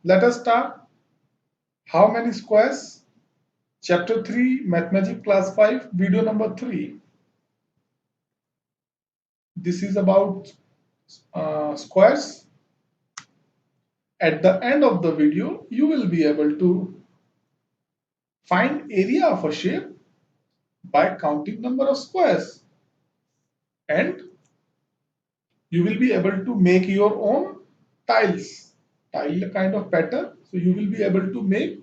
Let us start. How many squares? Chapter 3, Mathematics Class 5, video number 3. This is about squares. At the end of the video, you will be able to find area of a shape by counting number of squares. And you will be able to make your own tiles. Tile kind of pattern. So you will be able to make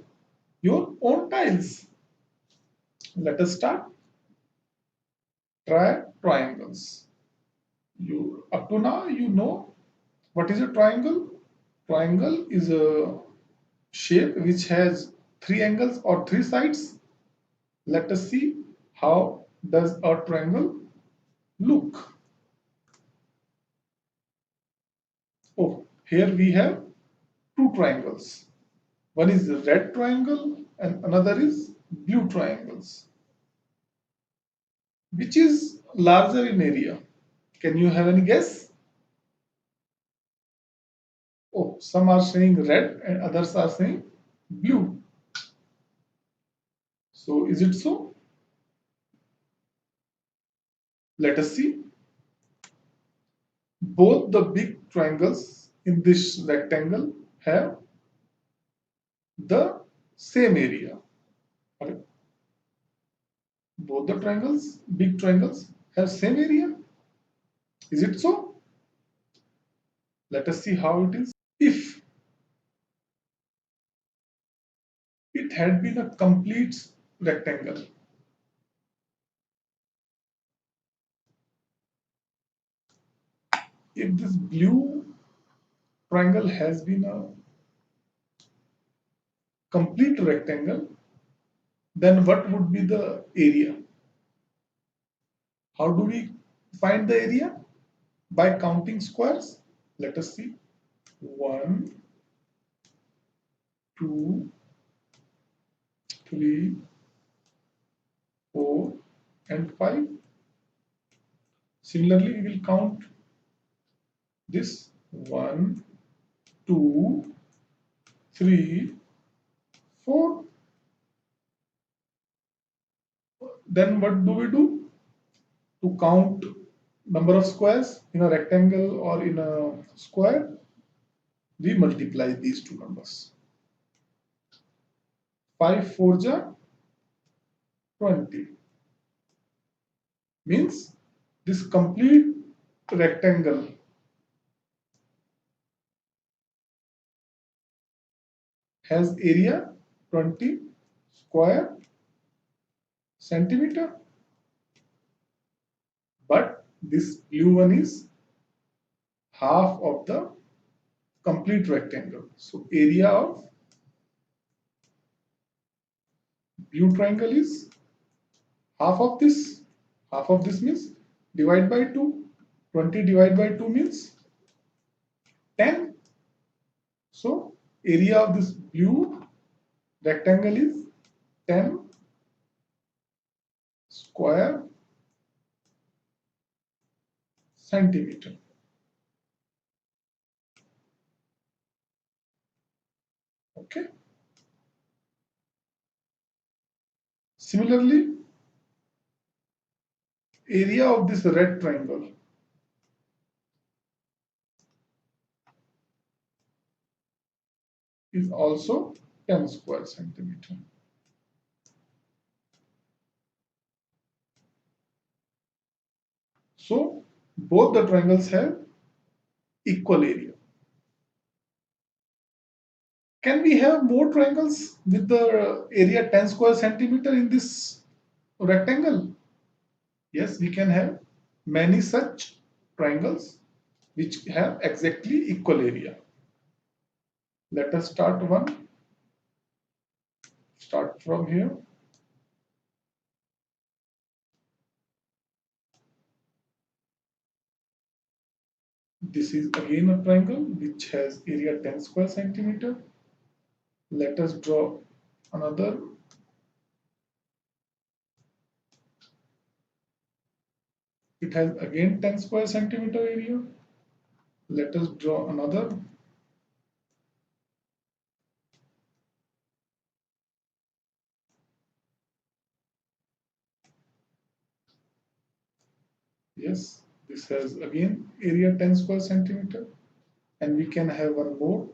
your own tiles. Let us start. Try triangles. You up to now you know what is a triangle? Triangle is a shape which has three angles or three sides. Let us see how does a triangle look. Oh, here we have two triangles. One is the red triangle and another is blue triangles. Which is larger in area? Can you have any guess? Oh, some are saying red and others are saying blue. So is it so? Let us see. Both the big triangles in this rectangle have the same area. Correct? Both the triangles, big triangles, have same area. Is it so? Let us see how it is. If it had been a complete rectangle, if this blue triangle has been a complete rectangle, then what would be the area? How do we find the area? By counting squares. Let us see. 1, 2, 3, 4, and 5. Similarly, we will count this 1, 2, 3, 4. Then what do we do? To count number of squares in a rectangle or in a square, we multiply these two numbers. 5 4 ja 20. Means this complete rectangle has area 20 square centimeter, but this blue one is half of the complete rectangle. So area of blue triangle is half of this. Half of this means divide by 2. 20 divided by 2 means 10. So area of this blue rectangle is 10 square centimeter. Okay. Similarly, area of this red triangle is also 10 square centimeter. So both the triangles have equal area. Can we have more triangles with the area 10 square centimeter in this rectangle? Yes, we can have many such triangles which have exactly equal area. Let us start one. Start from here. This is again a triangle which has area 10 square centimeter. Let us draw another. It has again 10 square centimeter area. Let us draw another. Yes, this has again area 10 square centimeter, and we can have one more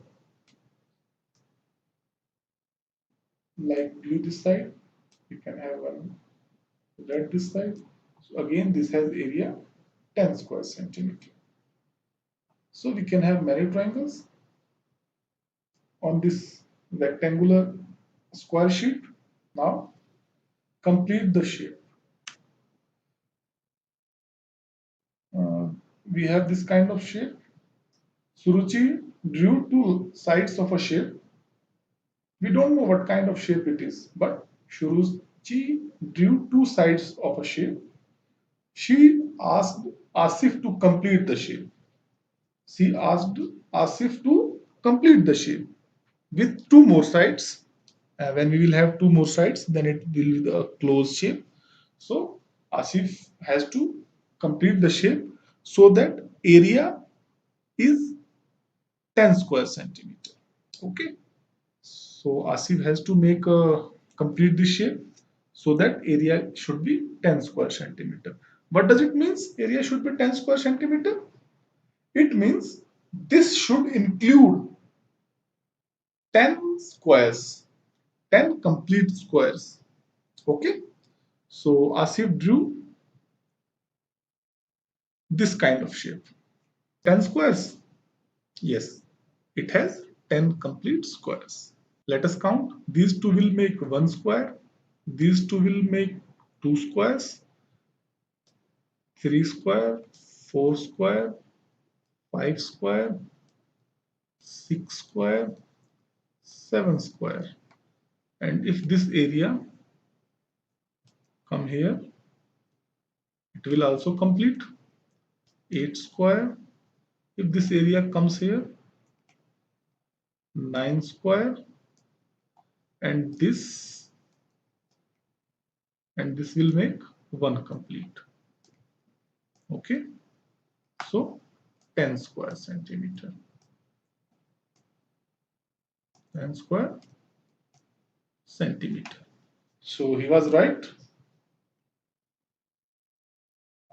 like blue this side. We can have one red this side. So again, this has area 10 square centimeter. So we can have many triangles on this rectangular square sheet. Now complete the shape. Uh, we have this kind of shape. Suruchi drew two sides of a shape. We don't know what kind of shape it is, but Suruchi drew two sides of a shape. She asked Asif to complete the shape. She asked Asif to complete the shape with two more sides. When we will have two more sides, then it will be the closed shape. So Asif has to complete the shape so that area is 10 square centimeter. Okay. So Asif has to make a complete the shape so that area should be 10 square centimeter. What does it mean? Area should be 10 square centimeter. It means this should include 10 squares, 10 complete squares. Okay. So Asif drew this kind of shape. 10 squares. Yes, it has 10 complete squares. Let us count. These two will make one square. These two will make two squares, three square, four square, five square, six square, seven square. And if this area come here, it will also complete 8 square. If this area comes here, 9 square, and this will make one complete. Okay, so 10 square centimeter, 10 square centimeter. So he was right.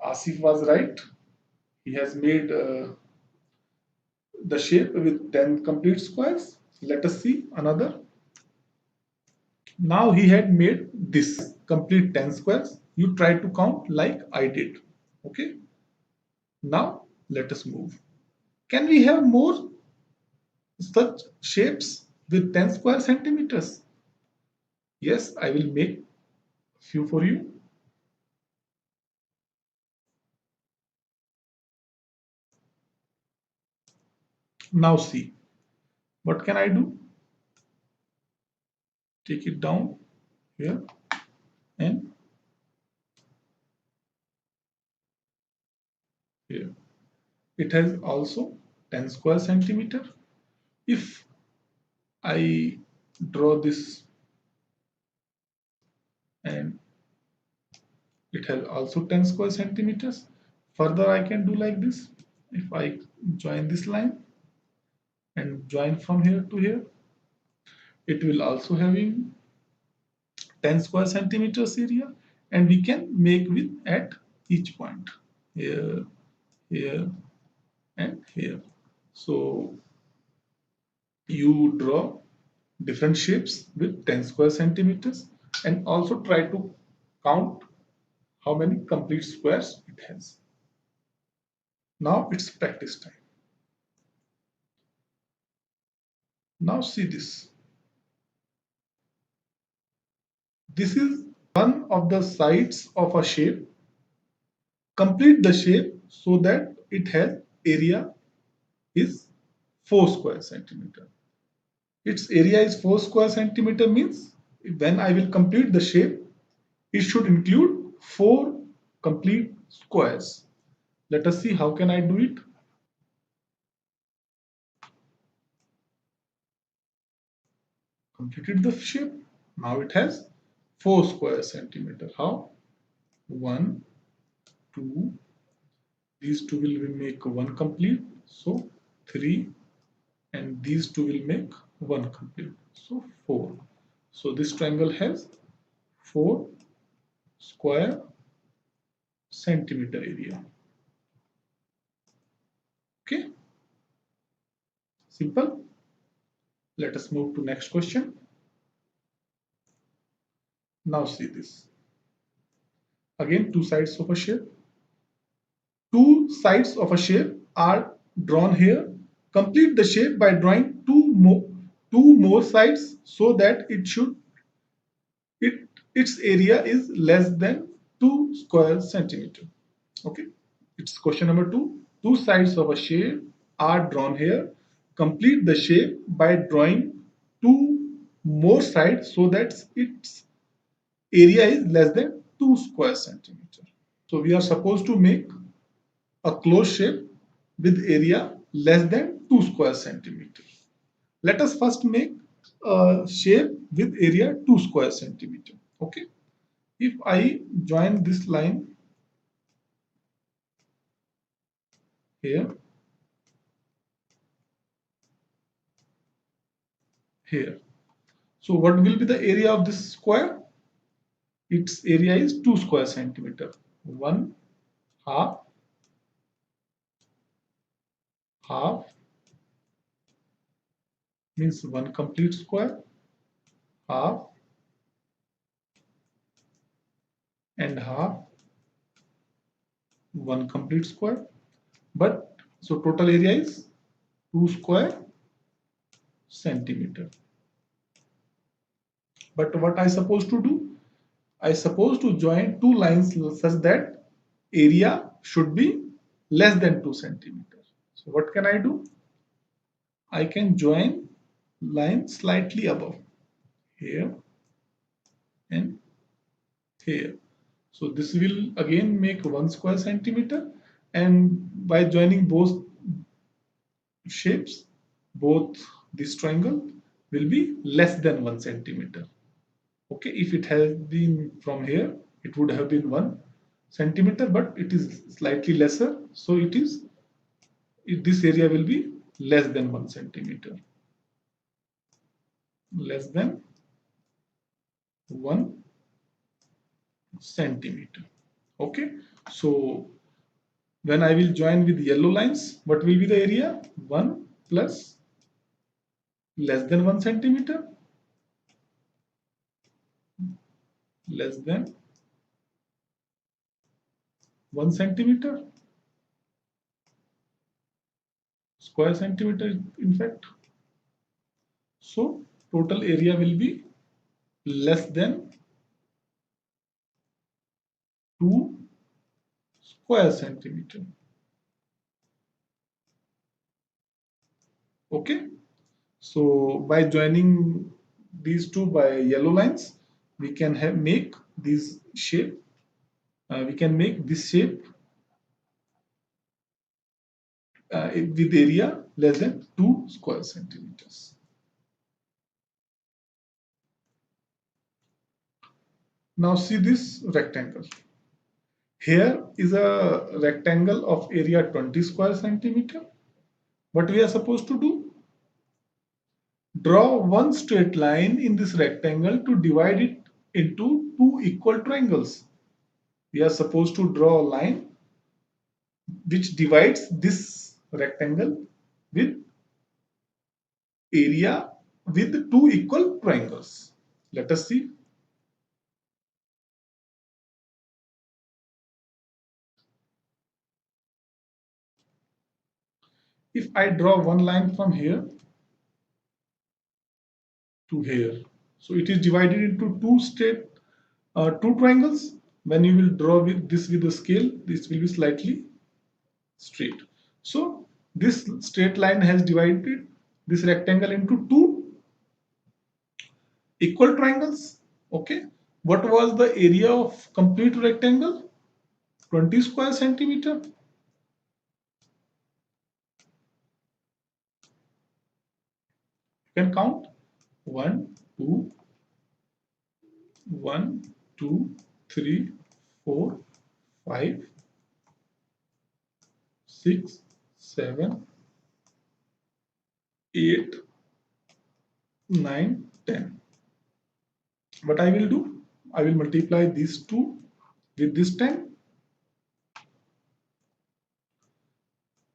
Asif was right. He has made the shape with 10 complete squares. Let us see another. Now he had made this complete 10 squares. You try to count like I did. Okay. Now let us move. Can we have more such shapes with 10 square centimeters? Yes, I will make few for you. Now see, what can I do? Take it down here and here. It has also 10 square centimeter. If I draw this, and it has also 10 square centimeters. Further, I can do like this. If I join this line and join from here to here, it will also having 10 square centimeters area, and we can make with at each point here, here, and here. So you draw different shapes with 10 square centimeters and also try to count how many complete squares it has. Now it's practice time. Now see this. This is one of the sides of a shape. Complete the shape so that it has area is 4 square centimeter. Its area is 4 square centimeter means when I will complete the shape, it should include 4 complete squares. Let us see how can I do it. Completed the shape. Now it has 4 square centimeter. How? 1, 2, these two will make one complete. So 3, and these two will make one complete. So 4. So this triangle has 4 square centimeter area. Simple. Let us move to next question. Now see this. Again, two sides of a shape. Two sides of a shape are drawn here. Complete the shape by drawing two more sides so that its area is less than 2 square centimeter. Okay, it's question number 2. Two sides of a shape are drawn here. Complete the shape by drawing two more sides so that its area is less than 2 square centimeter. So we are supposed to make a closed shape with area less than 2 square centimeter. Let us first make a shape with area 2 square centimeter. Okay, if I join this line here, here, so what will be the area of this square? Its area is 2 square centimeter. 1 half, half means 1 complete square, half and half, 1 complete square. But so total area is 2 square centimeter. But what I supposed to do? I supposed to join two lines such that area should be less than 2 centimeters. So what can I do? I can join line slightly above here and here. So this will again make 1 square centimeter, and by joining both shapes, both this triangle will be less than 1 centimeter. Okay, if it had been from here, it would have been 1 centimeter, but it is slightly lesser, so this area will be less than 1 centimeter, less than 1 centimeter. Okay, so when I will join with yellow lines, what will be the area? 1 plus less than 1 centimeter, less than 1 centimeter, square centimeter in fact. So total area will be less than 2 square centimeter. Okay, so by joining these two by yellow lines, we can make this shape. We can make this shape with area less than 2 square centimeters. Now see this rectangle. Here is a rectangle of area 20 square centimeter. What we are supposed to do? Draw one straight line in this rectangle to divide it into two equal triangles. We are supposed to draw a line which divides this rectangle with area with two equal triangles. Let us see. If I draw one line from here to here, so it is divided into two triangles. When you will draw with this with the scale, this will be slightly straight. So this straight line has divided this rectangle into two equal triangles. Okay, what was the area of complete rectangle? 20 square centimeter. You can count 1 2 1 2 3 4 5 6 7 8 9 10. What I will do, I will multiply these two with this 10.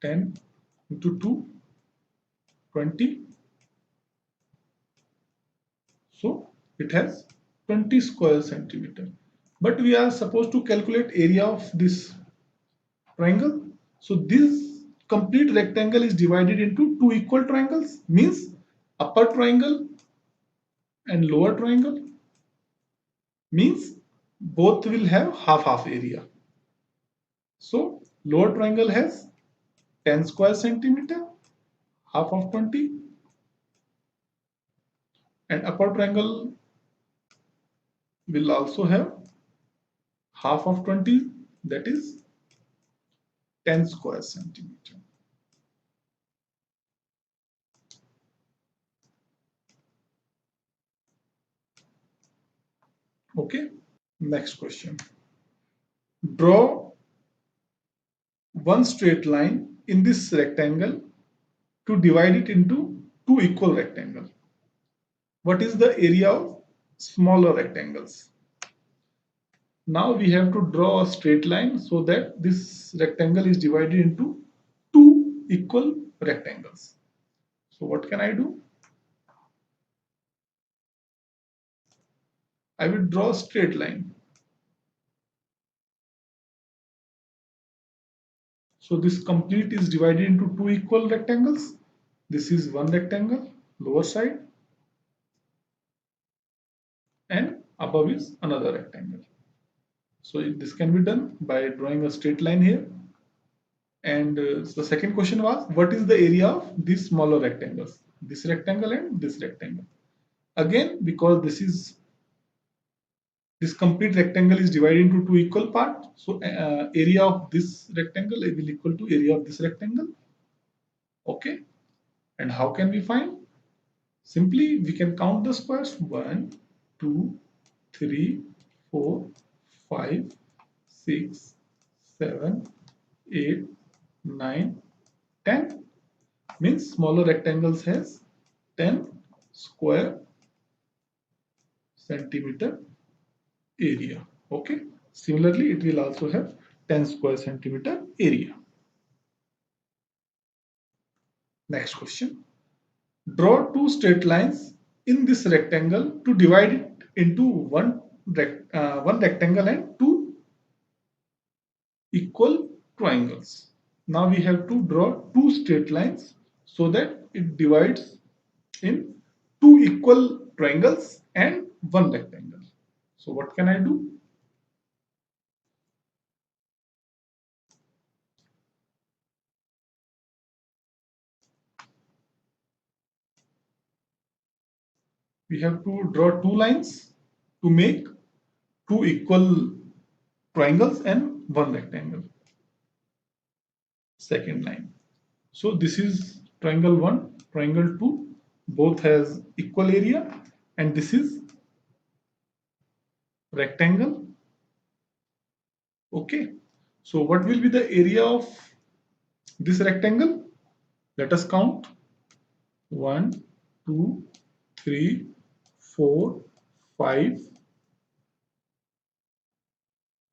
10 into 2 20. So it has 20 square centimeter. But we are supposed to calculate area of this triangle. So this complete rectangle is divided into two equal triangles, means upper triangle and lower triangle, means both will have half area. So lower triangle has 10 square centimeter, half of 20, and upper triangle will also have half of 20, that is 10 square centimeter. Okay, next question. Draw one straight line in this rectangle to divide it into two equal rectangles. What is the area of smaller rectangles? Now we have to draw a straight line so that this rectangle is divided into two equal rectangles. So what can I do? I will draw a straight line. So this complete is divided into two equal rectangles. This is one rectangle, lower side, and above is another rectangle. So this can be done by drawing a straight line here. And the second question was, what is the area of these smaller rectangles? This rectangle and this rectangle. Again, because this complete rectangle is divided into two equal parts, so area of this rectangle will equal to area of this rectangle. Okay, and how can we find? Simply we can count the squares: 1, 2, 3, 4, 5, 6, 7, 8, 9, 10. Means smaller rectangles has 10 square centimeter area. Okay. Similarly, it will also have 10 square centimeter area. Next question. Draw two straight lines in this rectangle to divide it into one rectangle and two equal triangles. Now we have to draw two straight lines so that it divides in two equal triangles and one rectangle. So what can I do? We have to draw two lines to make two equal triangles and one rectangle. Second line. So this is triangle 1, triangle 2, both has equal area, and this is rectangle. Okay. So what will be the area of this rectangle? Let us count. 1, 2, 3, 4, 5,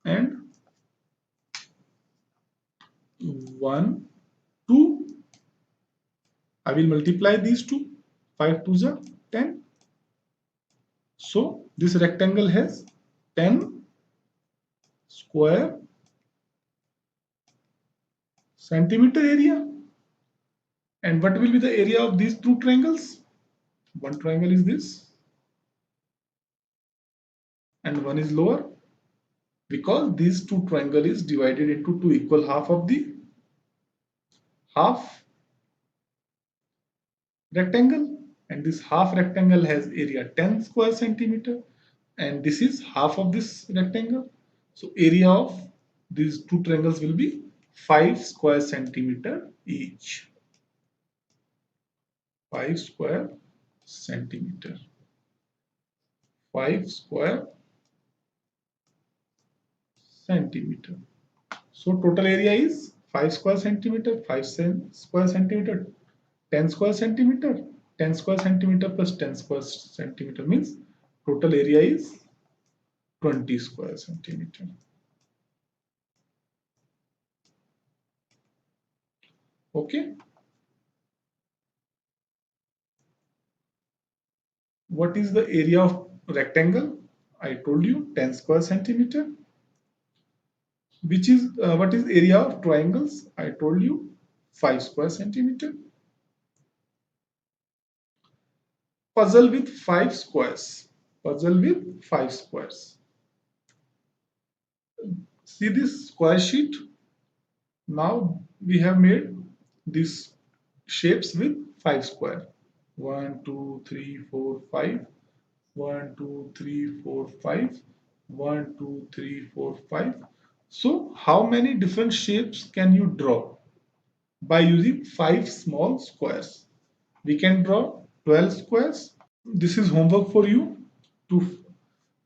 and 1, 2. I will multiply these two. 5 2s are 10. So this rectangle has 10 square centimeter area. And what will be the area of these two triangles? One triangle is this, and one is lower, because these two triangle is divided into two equal half of the half rectangle, and this half rectangle has area 10 square centimeter, and this is half of this rectangle. So area of these two triangles will be 5 square centimeter each. 5 square centimeter. 5 square centimeter. So total area is 5 square centimeter, 5 square centimeter, 10 square centimeter, 10 square centimeter plus 10 square centimeter means total area is 20 square centimeter. Okay. What is the area of rectangle? I told you 10 square centimeter. Which is what is area of triangles? I told you 5 square centimeter. Puzzle with 5 squares. Puzzle with 5 squares. See this square sheet? Now we have made these shapes with 5 square. 1, 2, 3, 4, 5. 1, 2, 3, 4, 5. 1, 2, 3, 4, 5. So how many different shapes can you draw by using 5 small squares? We can draw 12 squares. This is homework for you to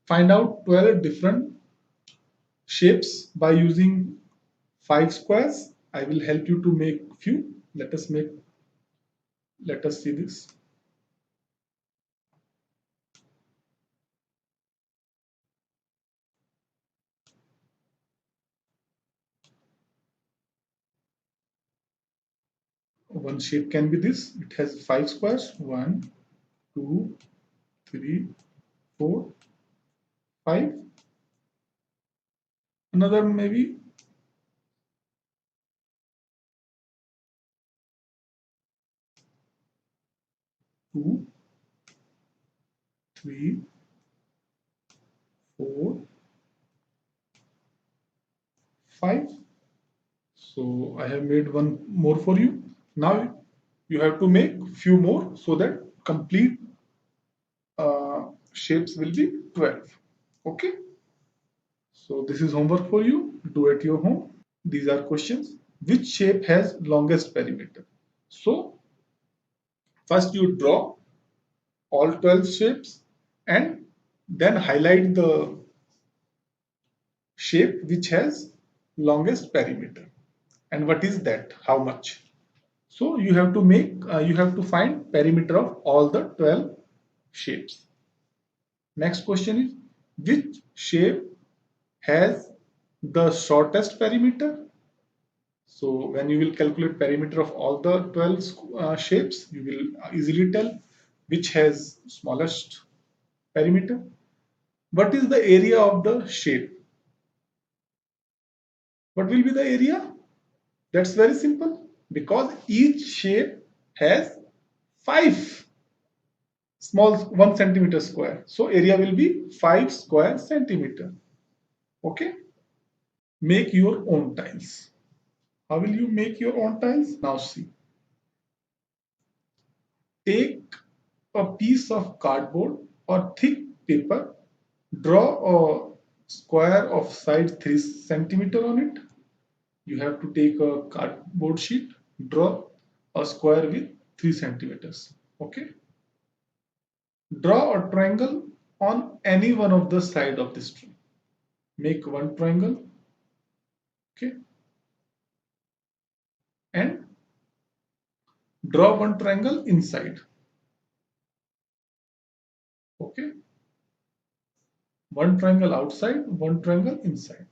find out 12 different shapes by using 5 squares. I will help you to make few. Let us see this. One shape can be this. It has 5 squares. 1, 2, 3, 4, 5. Another maybe 2, 3, 4, 5. So I have made one more for you. Now you have to make few more so that complete shapes will be 12. Okay. So this is homework for you. Do at your home. These are questions. Which shape has longest perimeter? So first you draw all 12 shapes and then highlight the shape which has longest perimeter. And what is that? How much? So you have to find perimeter of all the 12 shapes. Next question is, which shape has the shortest perimeter? So when you will calculate perimeter of all the 12 shapes, you will easily tell which has smallest perimeter. What is the area of the shape? What will be the area? That's very simple because each shape has 5 small 1 centimeter square. So area will be 5 square centimeter. Okay. Make your own tiles. How will you make your own tiles? Now see. Take a piece of cardboard or thick paper, draw a square of size 3 centimeter on it. You have to take a cardboard sheet, draw a square with 3 centimeters. Okay. Draw a triangle on any one of the side of this tree. Make one triangle. Okay. And draw one triangle inside. Okay. One triangle outside, one triangle inside.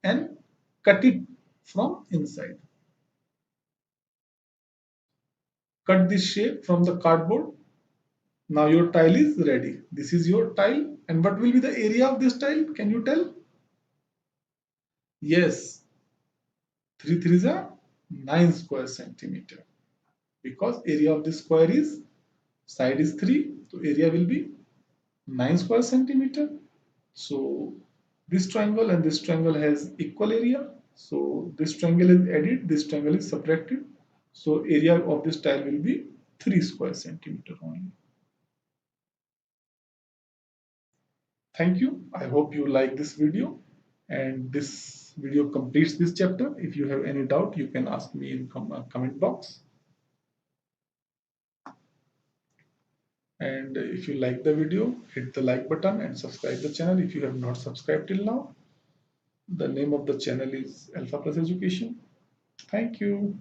And cut it from inside. Cut this shape from the cardboard. Now your tile is ready. This is your tile. And what will be the area of this tile? Can you tell? Yes, 3 3s are 9 square centimeter. Because area of this square is, side is 3, so area will be 9 square centimeter. So this triangle and this triangle has equal area. So this triangle is added, this triangle is subtracted. So area of this tile will be 3 square centimeter only. Thank you. I hope you like this video and this video completes this chapter. If you have any doubt, you can ask me in comment box. And if you like the video, hit the like button and subscribe the channel if you have not subscribed till now. The name of the channel is Alpha Plus Education. Thank you.